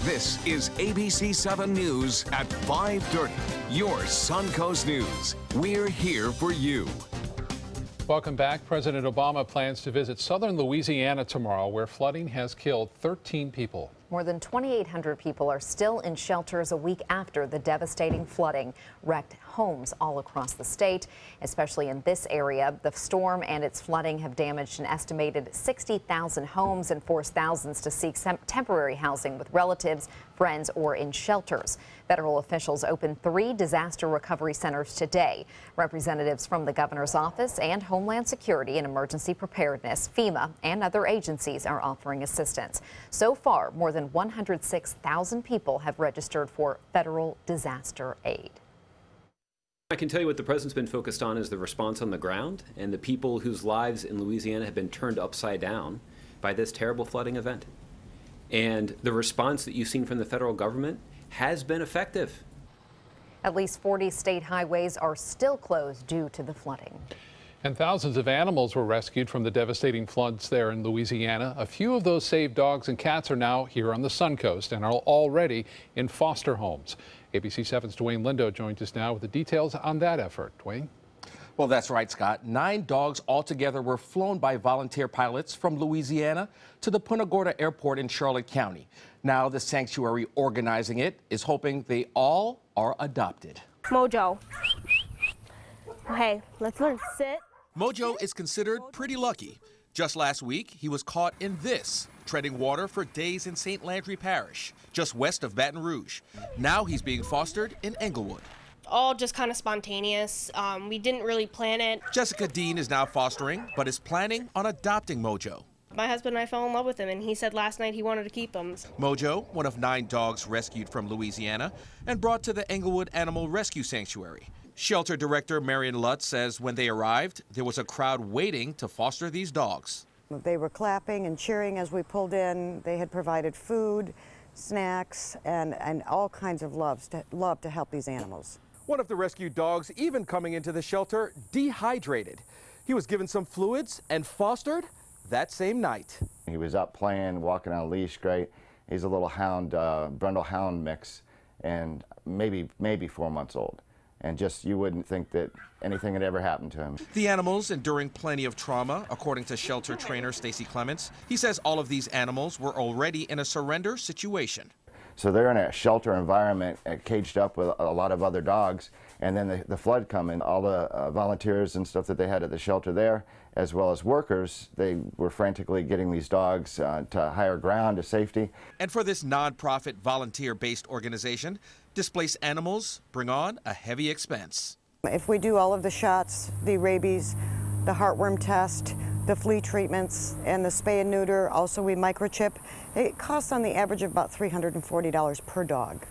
This is ABC7 News at 5:30. Your Suncoast News. We're here for you. Welcome back. President Obama plans to visit southern Louisiana tomorrow, where flooding has killed 13 people. More than 2,800 people are still in shelters a week after the devastating flooding wrecked homes all across the state, especially in this area. The storm and its flooding have damaged an estimated 60,000 homes and forced thousands to seek temporary housing with relatives, friends, or in shelters. Federal officials opened 3 disaster recovery centers today. Representatives from the governor's office and Homeland Security and Emergency Preparedness, FEMA, and other agencies are offering assistance. So far, more than 106,000 people have registered for federal disaster aid. I can tell you what the president's been focused on is the response on the ground and the people whose lives in Louisiana have been turned upside down by this terrible flooding event. And the response that you've seen from the federal government has been effective. At least 40 state highways are still closed due to the flooding. And thousands of animals were rescued from the devastating floods there in Louisiana. A few of those saved dogs and cats are now here on the Suncoast and are already in foster homes. ABC7's Dwayne Lindo joins us now with the details on that effort. Dwayne? Well, that's right, Scott. 9 dogs altogether were flown by volunteer pilots from Louisiana to the Punta Gorda Airport in Charlotte County. Now the sanctuary organizing it is hoping they all are adopted. Mojo. Hey, let's learn. Sit. Mojo is considered pretty lucky. Just last week, he was caught in this, treading water for days in St. Landry Parish, just west of Baton Rouge. Now he's being fostered in Englewood. All just kind of spontaneous. We didn't really plan it. Jessica Dean is now fostering, but is planning on adopting Mojo. My husband and I fell in love with him, and he said last night he wanted to keep him. Mojo, one of 9 dogs rescued from Louisiana and brought to the Englewood Animal Rescue Sanctuary. Shelter director Marion Lutz says when they arrived, there was a crowd waiting to foster these dogs. They were clapping and cheering as we pulled in. They had provided food, snacks, and all kinds of love to help these animals. One of the rescued dogs even coming into the shelter dehydrated. He was given some fluids and fostered that same night. He was up playing, walking on a leash, great. He's a little hound, Brundle hound mix, and maybe 4 months old. And just you wouldn't think that anything had ever happened to him. The animals enduring plenty of trauma, according to shelter trainer Stacy Clements. He says all of these animals were already in a surrender situation. So they're in a shelter environment, caged up with a lot of other dogs, and then the flood coming. All the volunteers and stuff that they had at the shelter there, as well as workers, they were frantically getting these dogs to higher ground, to safety. And for this nonprofit volunteer-based organization, displaced animals bring on a heavy expense. If we do all of the shots, the rabies, the heartworm test, the flea treatments, and the spay and neuter, also we microchip, it costs on the average of about $340 per dog.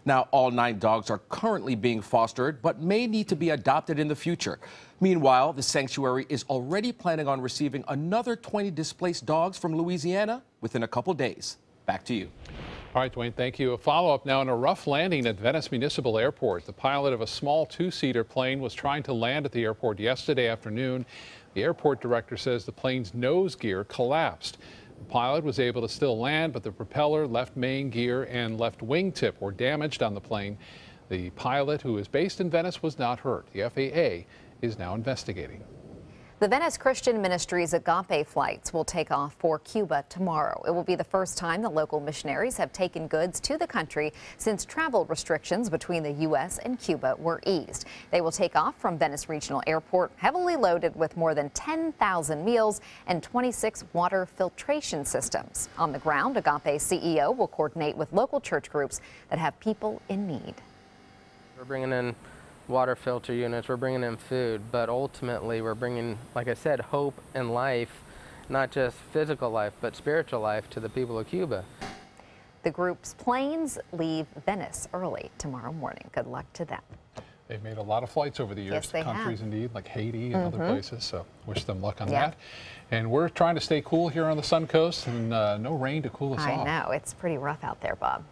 Now, all 9 dogs are currently being fostered, but may need to be adopted in the future. Meanwhile, the sanctuary is already planning on receiving another 20 displaced dogs from Louisiana within a couple days. Back to you. All right, Dwayne, thank you. A follow-up now in a rough landing at Venice Municipal Airport. The pilot of a small 2-seater plane was trying to land at the airport yesterday afternoon. The airport director says the plane's nose gear collapsed. The pilot was able to still land, but the propeller, left main gear, and left wingtip were damaged on the plane. The pilot, who is based in Venice, was not hurt. The FAA is now investigating. The Venice Christian Ministries Agape flights will take off for Cuba tomorrow. It will be the first time that local missionaries have taken goods to the country since travel restrictions between the U.S. and Cuba were eased. They will take off from Venice Regional Airport, heavily loaded with more than 10,000 meals and 26 water filtration systems. On the ground, Agape CEO will coordinate with local church groups that have people in need. We're bringing in water filter units, we're bringing in food, but ultimately we're bringing, like I said, hope and life, not just physical life, but spiritual life to the people of Cuba. The group's planes leave Venice early tomorrow morning. Good luck to them. They've made a lot of flights over the years Yes, to they countries have. Indeed, like Haiti and other places, so wish them luck on Yeah. that. And we're trying to stay cool here on the Suncoast, and no rain to cool us off. I know, it's pretty rough out there, Bob.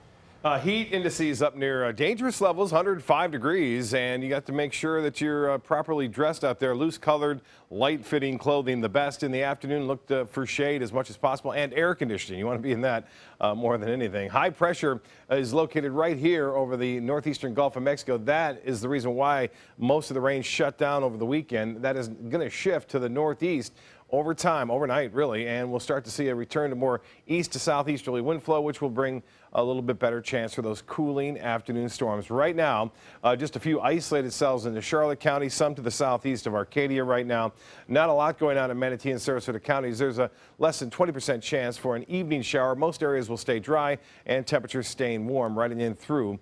Heat indices up near dangerous levels, 105 degrees, and you got to make sure that you're properly dressed out there. Loose colored, light fitting clothing, the best in the afternoon. Look for shade as much as possible and air conditioning. You want to be in that more than anything. High pressure is located right here over the northeastern Gulf of Mexico. That is the reason why most of the rain shut down over the weekend. That is going to shift to the northeast over time, overnight really, and we'll start to see a return to more east to southeasterly wind flow, which will bring a little bit better chance for those cooling afternoon storms. Right now, just a few isolated cells into Charlotte County, some to the southeast of Arcadia right now. Not a lot going on in Manatee and Sarasota counties. There's a less than 20% chance for an evening shower. Most areas will stay dry and temperatures staying warm right in through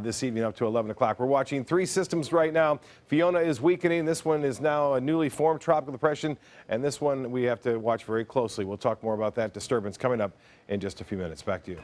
this evening up to 11 o'clock. We're watching three systems right now. Fiona is weakening. This one is now a newly formed tropical depression, and this one we have to watch very closely. We'll talk more about that disturbance coming up in just a few minutes. Back to you.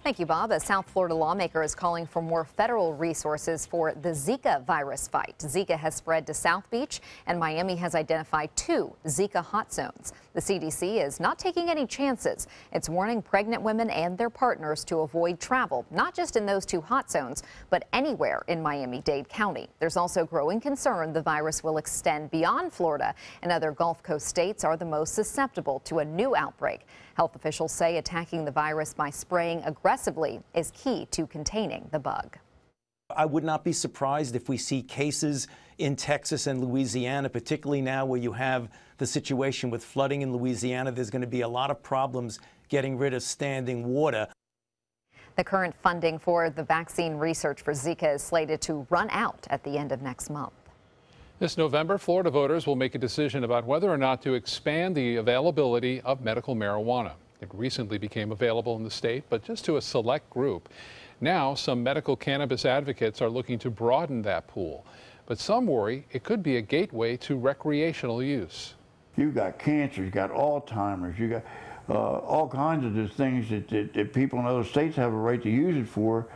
Thank you, Bob. A South Florida lawmaker is calling for more federal resources for the Zika virus fight. Zika has spread to South Beach, and Miami has identified 2 Zika hot zones. The CDC is not taking any chances. It's warning pregnant women and their partners to avoid travel, not just in those 2 hot zones, but anywhere in Miami-Dade County. There's also growing concern the virus will extend beyond Florida, and other Gulf Coast states are the most susceptible to a new outbreak. Health officials say attacking the virus by spraying aggressively is key to containing the bug. I would not be surprised if we see cases in Texas and Louisiana, particularly now where you have the situation with flooding in Louisiana. There's going to be a lot of problems getting rid of standing water. The current funding for the vaccine research for Zika is slated to run out at the end of next month. This November, Florida voters will make a decision about whether or not to expand the availability of medical marijuana. It recently became available in the state, but just to a select group. Now, some medical cannabis advocates are looking to broaden that pool, but some worry it could be a gateway to recreational use. You've got cancer, you've got Alzheimer's, you've got all kinds of these things that people in other states have a right to use it for.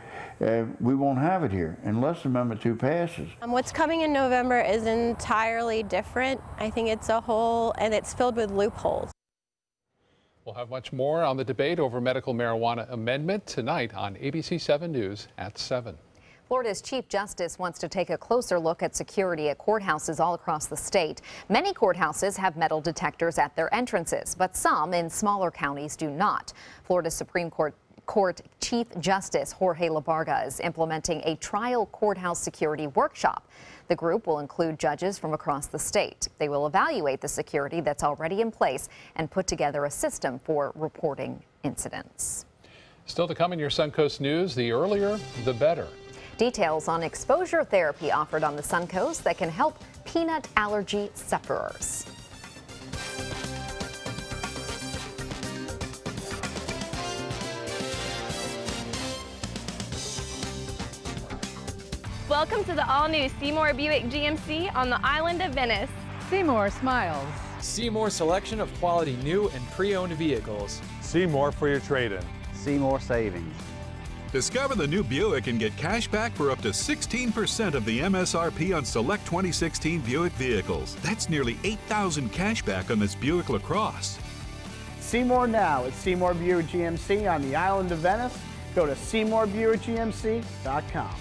We won't have it here unless Amendment 2 passes. What's coming in November is entirely different. I think it's a whole, and it's filled with loopholes. We'll have much more on the debate over medical marijuana amendment tonight on ABC7 News at 7. Florida's Chief Justice wants to take a closer look at security at courthouses all across the state. Many courthouses have metal detectors at their entrances, but some in smaller counties do not. Florida Supreme Court Chief Justice Jorge Labarga is implementing a trial courthouse security workshop. The group will include judges from across the state. They will evaluate the security that's already in place and put together a system for reporting incidents. Still to come in your Suncoast News, the earlier, the better. Details on exposure therapy offered on the Suncoast that can help peanut allergy sufferers. Welcome to the all-new Seymour Buick GMC on the island of Venice. Seymour smiles. Seymour selection of quality new and pre-owned vehicles. Seymour for your trade-in. Seymour savings. Discover the new Buick and get cash back for up to 16% of the MSRP on select 2016 Buick vehicles. That's nearly $8,000 cash back on this Buick LaCrosse. Seymour now at Seymour Buick GMC on the island of Venice. Go to SeymourBuickGMC.com.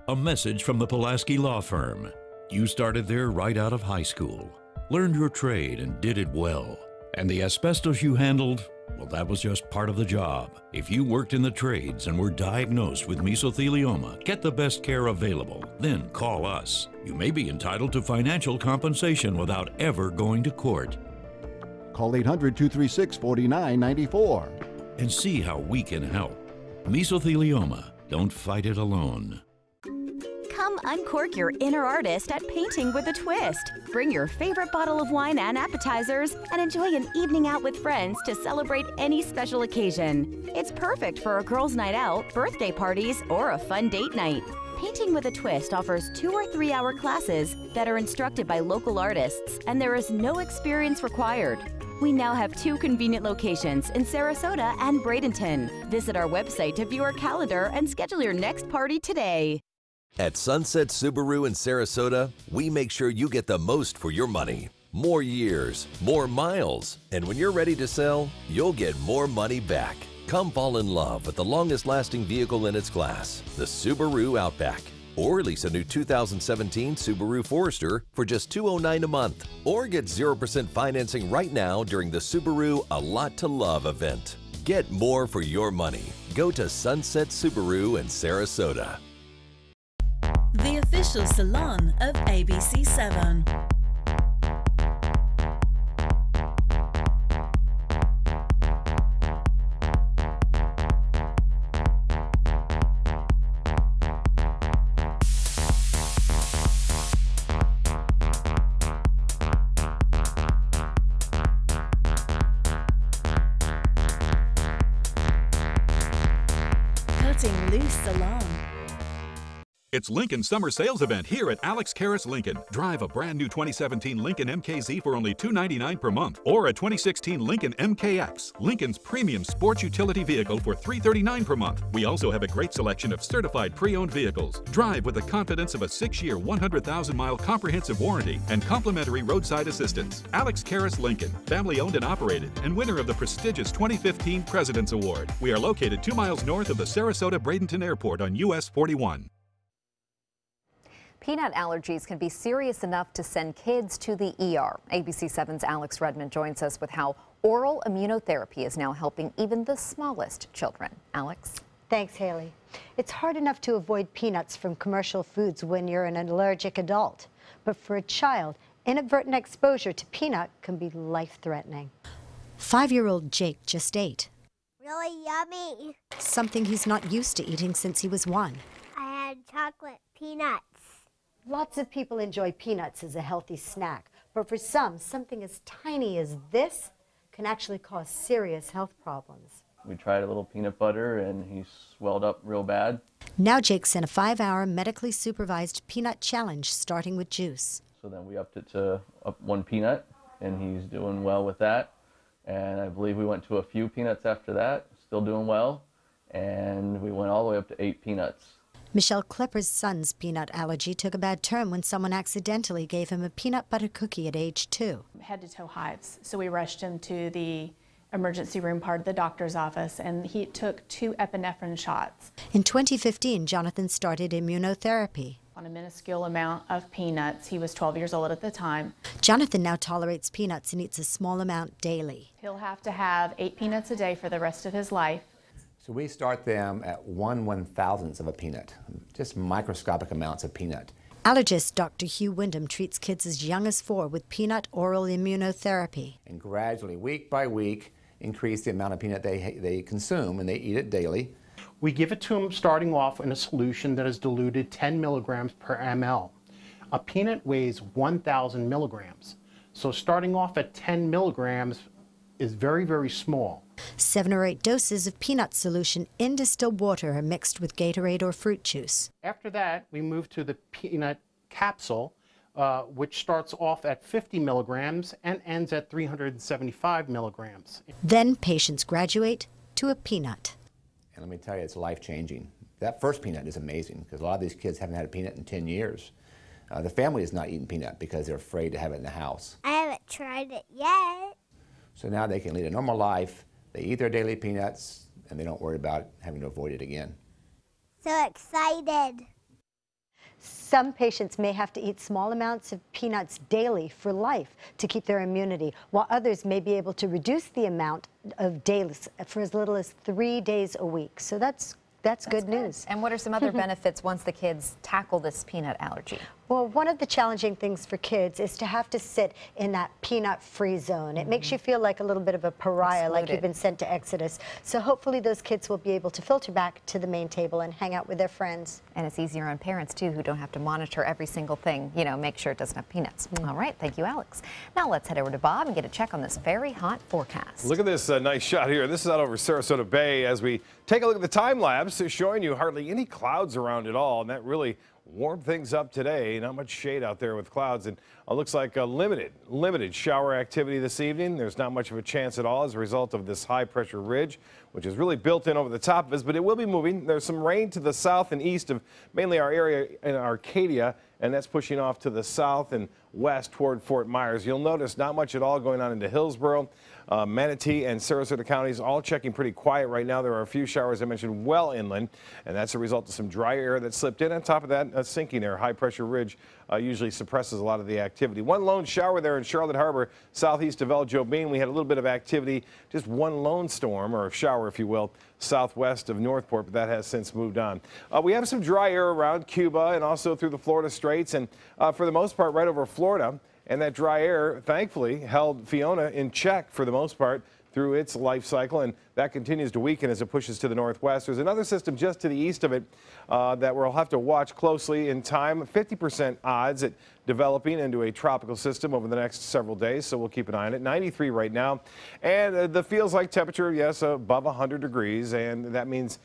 A message from the Pulaski Law Firm. You started there right out of high school, learned your trade and did it well. And the asbestos you handled, well, that was just part of the job. If you worked in the trades and were diagnosed with mesothelioma, get the best care available, then call us. You may be entitled to financial compensation without ever going to court. Call 800-236-4994. And see how we can help. Mesothelioma, don't fight it alone. Come uncork your inner artist at Painting with a Twist. Bring your favorite bottle of wine and appetizers and enjoy an evening out with friends to celebrate any special occasion. It's perfect for a girls' night out, birthday parties, or a fun date night. Painting with a Twist offers 2 or 3 hour classes that are instructed by local artists, and there is no experience required. We now have 2 convenient locations in Sarasota and Bradenton. Visit our website to view our calendar and schedule your next party today. At Sunset Subaru in Sarasota, we make sure you get the most for your money. More years, more miles, and when you're ready to sell, you'll get more money back. Come fall in love with the longest-lasting vehicle in its class, the Subaru Outback. Or lease a new 2017 Subaru Forester for just $209 a month. Or get 0% financing right now during the Subaru A Lot to Love event. Get more for your money. Go to Sunset Subaru in Sarasota. The official salon of ABC7. Cutting Loose Salon. It's Lincoln's summer sales event here at Alex Karras Lincoln. Drive a brand new 2017 Lincoln MKZ for only $299 per month, or a 2016 Lincoln MKX, Lincoln's premium sports utility vehicle, for $339 per month. We also have a great selection of certified pre-owned vehicles. Drive with the confidence of a 6-year, 100,000-mile comprehensive warranty and complimentary roadside assistance. Alex Karras Lincoln, family-owned and operated, and winner of the prestigious 2015 President's Award. We are located 2 miles north of the Sarasota-Bradenton Airport on US 41. Peanut allergies can be serious enough to send kids to the ER. ABC7's Alex Redmond joins us with how oral immunotherapy is now helping even the smallest children. Alex? Thanks, Haley. It's hard enough to avoid peanuts from commercial foods when you're an allergic adult. But for a child, inadvertent exposure to peanut can be life-threatening. 5-year-old Jake just ate. Really yummy. Something he's not used to eating since he was 1. I had chocolate peanuts. Lots of people enjoy peanuts as a healthy snack, but for some, something as tiny as this can actually cause serious health problems. We tried a little peanut butter and he swelled up real bad. Now Jake's in a 5-hour medically supervised peanut challenge starting with juice. So then we upped it to 1 peanut and he's doing well with that. And I believe we went to a few peanuts after that, still doing well. And we went all the way up to 8 peanuts. Michelle Klepper's son's peanut allergy took a bad turn when someone accidentally gave him a peanut butter cookie at age 2. Head-to-toe hives, so we rushed him to the emergency room part of the doctor's office, and he took 2 epinephrine shots. In 2015, Jonathan started immunotherapy. On a minuscule amount of peanuts. He was 12 years old at the time. Jonathan now tolerates peanuts and eats a small amount daily. He'll have to have 8 peanuts a day for the rest of his life. So we start them at 1/1000th of a peanut, just microscopic amounts of peanut. Allergist Dr. Hugh Wyndham treats kids as young as 4 with peanut oral immunotherapy. And gradually, week by week, increase the amount of peanut they consume, and they eat it daily. We give it to them starting off in a solution that is diluted 10 milligrams per ml. A peanut weighs 1,000 milligrams. So starting off at 10 milligrams is very, very small. 7 or 8 doses of peanut solution in distilled water are mixed with Gatorade or fruit juice. After that, we move to the peanut capsule, which starts off at 50 milligrams and ends at 375 milligrams. Then patients graduate to a peanut. And let me tell you, it's life-changing. That first peanut is amazing because a lot of these kids haven't had a peanut in 10 years. The family is not eating peanut because they're afraid to have it in the house. I haven't tried it yet. So now they can lead a normal life. They eat their daily peanuts, and they don't worry about having to avoid it again. So excited. Some patients may have to eat small amounts of peanuts daily for life to keep their immunity, while others may be able to reduce the amount of daily for as little as 3 days a week. So that's good news. And what are some other benefits once the kids tackle this peanut allergy? Well, one of the challenging things for kids is to have to sit in that peanut-free zone. It makes you feel like a little bit of a pariah, like you've been sent to Exodus. So hopefully those kids will be able to filter back to the main table and hang out with their friends. And it's easier on parents, too, who don't have to monitor every single thing, you know, make sure it doesn't have peanuts. All right, thank you, Alex. Now let's head over to Bob and get a check on this very hot forecast. Look at this nice shot here. This is out over Sarasota Bay as we take a look at the time lapse, showing you hardly any clouds around at all, and that really warmed things up today. Not much shade out there with clouds, and it looks like a limited shower activity this evening. There's not much of a chance at all as a result of this high pressure ridge, which is really built in over the top of us, but it will be moving. There's some rain to the south and east of mainly our area in Arcadia, and that's pushing off to the south and west toward Fort Myers. You'll notice not much at all going on into Hillsboro. Manatee and Sarasota counties all checking pretty quiet right now. There are a few showers I mentioned well inland, and that's a result of some dry air that slipped in. On top of that, sinking air, high pressure ridge usually suppresses a lot of the activity. One lone shower there in Charlotte Harbor, southeast of El Jobin. We had a little bit of activity, just one lone storm, or shower, if you will, southwest of Northport, but that has since moved on. We have some dry air around Cuba and also through the Florida Straits, and for the most part right over Florida. And that dry air, thankfully, held Fiona in check for the most part through its life cycle, and that continues to weaken as it pushes to the northwest. There's another system just to the east of it that we'll have to watch closely in time. 50% odds at developing into a tropical system over the next several days, so we'll keep an eye on it. 93 right now, and the feels like temperature, yes, above 100 degrees, and that means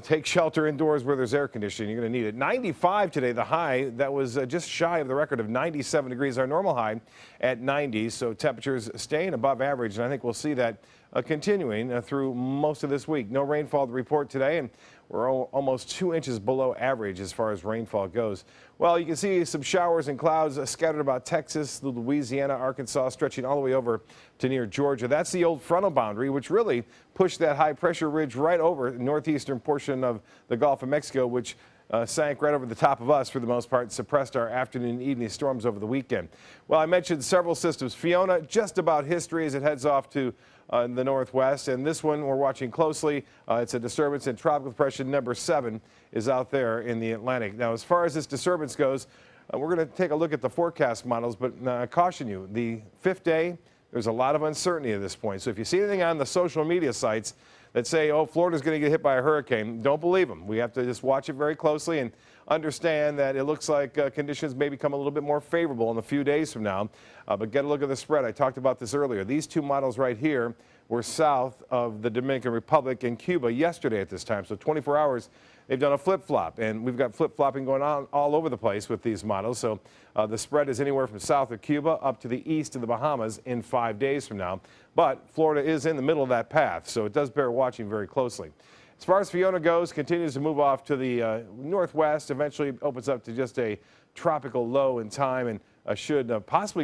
take shelter indoors where there's air conditioning. You're going to need it. 95 today, the high. That was just shy of the record of 97 degrees. Our normal high at 90, so temperatures staying above average, and I think we'll see that continuing through most of this week. No rainfall to report today, and we're almost 2 inches below average as far as rainfall goes. Well, you can see some showers and clouds scattered about Texas, Louisiana, Arkansas, stretching all the way over to near Georgia. That's the old frontal boundary, which really pushed that high pressure ridge right over the northeastern portion of the Gulf of Mexico, which sank right over the top of us for the most part and suppressed our afternoon and evening storms over the weekend. Well, I mentioned several systems. Fiona, just about history as it heads off to the northwest, and this one we're watching closely. It's a disturbance in tropical depression number 7 is out there in the Atlantic. Now, as far as this disturbance goes, we're going to take a look at the forecast models, but I caution you, the 5th day, there's a lot of uncertainty at this point. So if you see anything on the social media sites that say, oh, Florida's going to get hit by a hurricane, don't believe them. We have to just watch it very closely and understand that it looks like conditions may become a little bit more favorable in a few days from now. But get a look at the spread. I talked about this earlier. These two models right here were south of the Dominican Republic and Cuba yesterday at this time. So 24 hours, they've done a flip-flop, and we've got flip-flopping going on all over the place with these models. So the spread is anywhere from south of Cuba up to the east of the Bahamas in 5 days from now. But Florida is in the middle of that path, so it does bear watching very closely. As far as Fiona goes, continues to move off to the northwest, eventually opens up to just a tropical low in time, and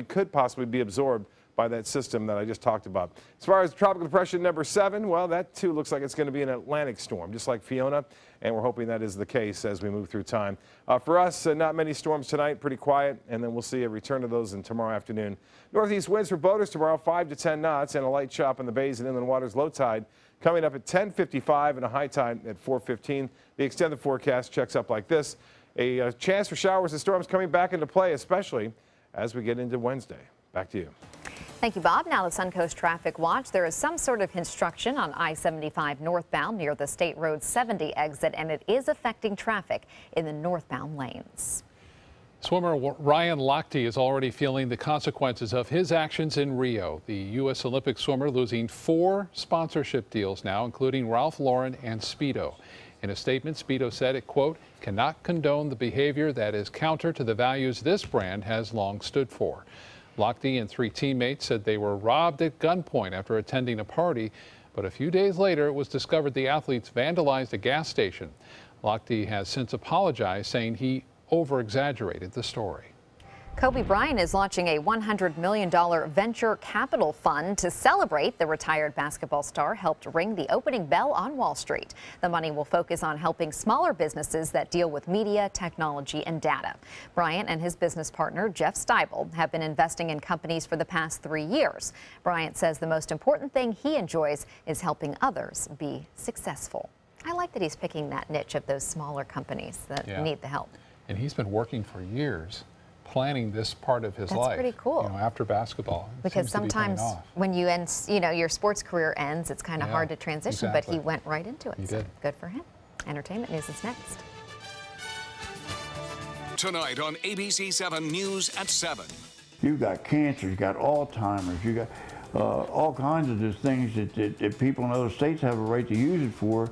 could possibly be absorbed by that system that I just talked about. As far as tropical depression number 7, well, that too looks like it's going to be an Atlantic storm, just like Fiona, and we're hoping that is the case as we move through time. For us, not many storms tonight, pretty quiet, and then we'll see a return of those in tomorrow afternoon. Northeast winds for boaters tomorrow, 5 to 10 knots, and a light chop in the bays and inland waters. Low tide coming up at 10:55 and a high tide at 4:15. The extended forecast checks up like this. A chance for showers and storms coming back into play, especially as we get into Wednesday. Back to you. Thank you, Bob. Now the Suncoast Traffic Watch. There is some sort of construction on I-75 northbound near the State Road 70 exit, and it is affecting traffic in the northbound lanes. Swimmer Ryan Lochte is already feeling the consequences of his actions in Rio. The U.S. Olympic swimmer losing 4 sponsorship deals now, including Ralph Lauren and Speedo. In a statement, Speedo said it, quote, cannot condone the behavior that is counter to the values this brand has long stood for. Lochte and 3 teammates said they were robbed at gunpoint after attending a party, but a few days later it was discovered the athletes vandalized a gas station. Lochte has since apologized, saying he over-exaggerated the story. Kobe Bryant is launching a $100 million venture capital fund to celebrate the retired basketball star helped ring the opening bell on Wall Street. The money will focus on helping smaller businesses that deal with media, technology, and data. Bryant and his business partner, Jeff Steibel, have been investing in companies for the past 3 years. Bryant says the most important thing he enjoys is helping others be successful. I like that he's picking that niche of those smaller companies that need the help. And he's been working for years planning this part of his life. That's pretty cool. You know, after basketball. Because sometimes when you end, your sports career ends, it's kind of hard to transition, but he went right into it. He did. Good for him. Entertainment news is next. Tonight on ABC7 News at 7. You've got cancer, you've got Alzheimer's, you've got all kinds of just things that people in other states have a right to use it for,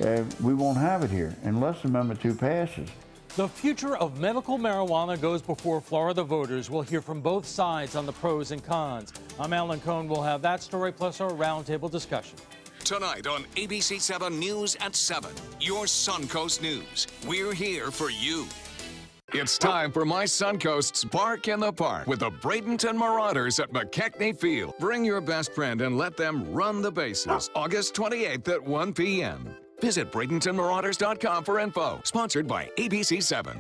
and we won't have it here unless Amendment 2 passes. The future of medical marijuana goes before Florida voters. We'll hear from both sides on the pros and cons. I'm Alan Cohn. We'll have that story plus our roundtable discussion. Tonight on ABC7 News at 7, your Suncoast News. We're here for you. It's time for my Suncoast's Bark in the Park with the Bradenton Marauders at McKechnie Field. Bring your best friend and let them run the bases. August 28th at 1 p.m. Visit BradentonMarauders.com for info. Sponsored by ABC7.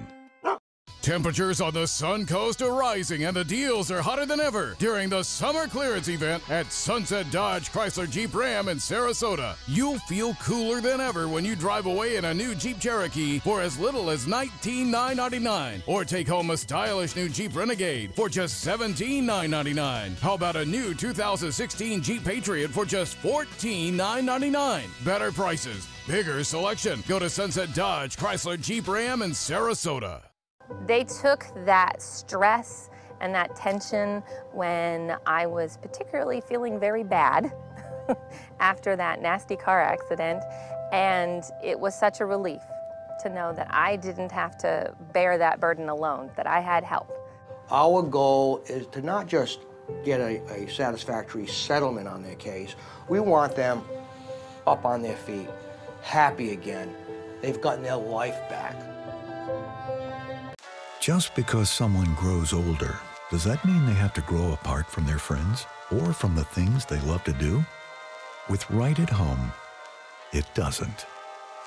Temperatures on the Suncoast are rising and the deals are hotter than ever during the summer clearance event at Sunset Dodge Chrysler Jeep Ram in Sarasota. You'll feel cooler than ever when you drive away in a new Jeep Cherokee for as little as $19,999 or take home a stylish new Jeep Renegade for just $17,999. How about a new 2016 Jeep Patriot for just $14,999? Better prices, bigger selection. Go to Sunset Dodge Chrysler Jeep Ram in Sarasota. They took that stress and that tension when I was particularly feeling very bad after that nasty car accident, and it was such a relief to know that I didn't have to bear that burden alone, that I had help. Our goal is to not just get a satisfactory settlement on their case. We want them up on their feet, happy again. They've gotten their life back. Just because someone grows older, does that mean they have to grow apart from their friends or from the things they love to do? With Right at Home, it doesn't.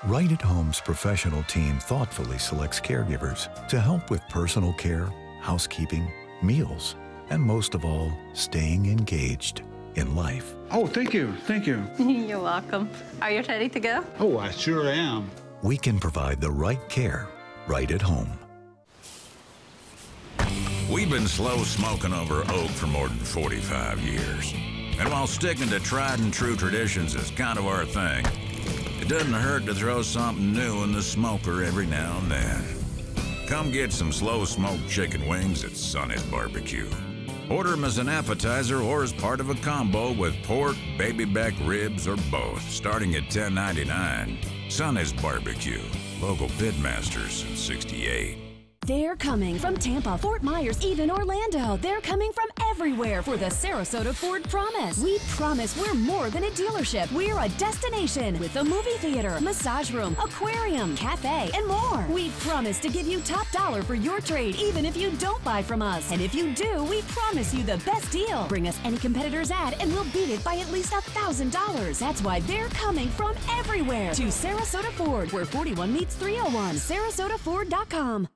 Right at Home's professional team thoughtfully selects caregivers to help with personal care, housekeeping, meals, and most of all, staying engaged in life. Oh, thank you, thank you. You're welcome. Are you ready to go? Oh, I sure am. We can provide the right care right at home. We've been slow smoking over oak for more than 45 years. And while sticking to tried and true traditions is kind of our thing, it doesn't hurt to throw something new in the smoker every now and then. Come get some slow smoked chicken wings at Sonny's Barbecue. Order them as an appetizer or as part of a combo with pork, baby back ribs, or both, starting at $10.99. Sonny's Barbecue, local pitmasters since '68. They're coming from Tampa, Fort Myers, even Orlando. They're coming from everywhere for the Sarasota Ford Promise. We promise we're more than a dealership. We're a destination with a movie theater, massage room, aquarium, cafe, and more. We promise to give you top dollar for your trade, even if you don't buy from us. And if you do, we promise you the best deal. Bring us any competitor's ad and we'll beat it by at least $1,000. That's why they're coming from everywhere to Sarasota Ford, where 41 meets 301. SarasotaFord.com.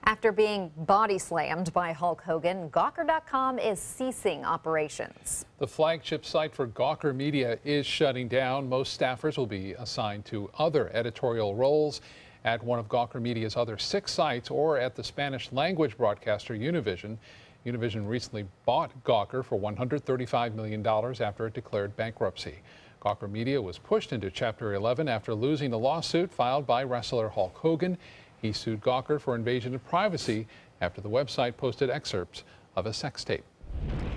After being body slammed by Hulk Hogan, Gawker.com is ceasing operations. The flagship site for Gawker Media is shutting down. Most staffers will be assigned to other editorial roles at one of Gawker Media's other 6 sites or at the Spanish language broadcaster Univision. Univision recently bought Gawker for $135 million after it declared bankruptcy. Gawker Media was pushed into Chapter 11 after losing a lawsuit filed by wrestler Hulk Hogan. He sued Gawker for invasion of privacy after the website posted excerpts of a sex tape.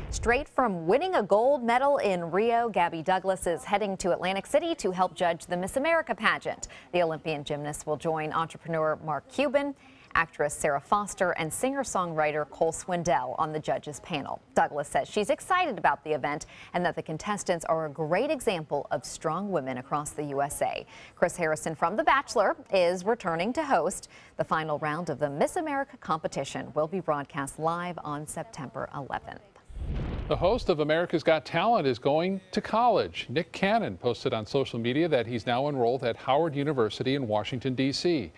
Straight from winning a gold medal in Rio, Gabby Douglas is heading to Atlantic City to help judge the Miss America pageant. The Olympian gymnast will join entrepreneur Mark Cuban, actress Sarah Foster, and singer-songwriter Cole Swindell on the judges panel. Douglas says she's excited about the event and that the contestants are a great example of strong women across the USA. Chris Harrison from The Bachelor is returning to host. The final round of the Miss America competition will be broadcast live on September 11th. The host of America's Got Talent is going to college. Nick Cannon posted on social media that he's now enrolled at Howard University in Washington, D.C.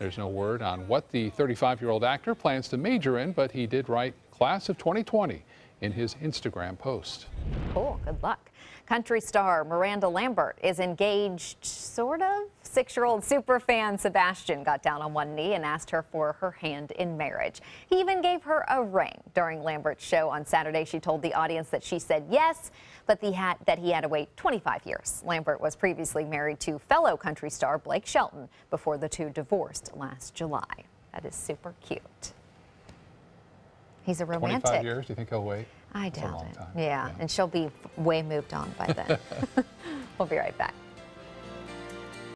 There's no word on what the 35-year-old actor plans to major in, but he did write Class of 2020 in his Instagram post. Cool, good luck. Country star Miranda Lambert is engaged, sort of. 6-year-old superfan Sebastian got down on one knee and asked her for her hand in marriage. He even gave her a ring. During Lambert's show on Saturday, she told the audience that she said yes, but that he had to wait 25 years. Lambert was previously married to fellow country star Blake Shelton before the two divorced last July. That is super cute. He's a romantic. 25 years? Do you think he'll wait? I doubt it. Yeah, and she'll be way moved on by then. We'll be right back.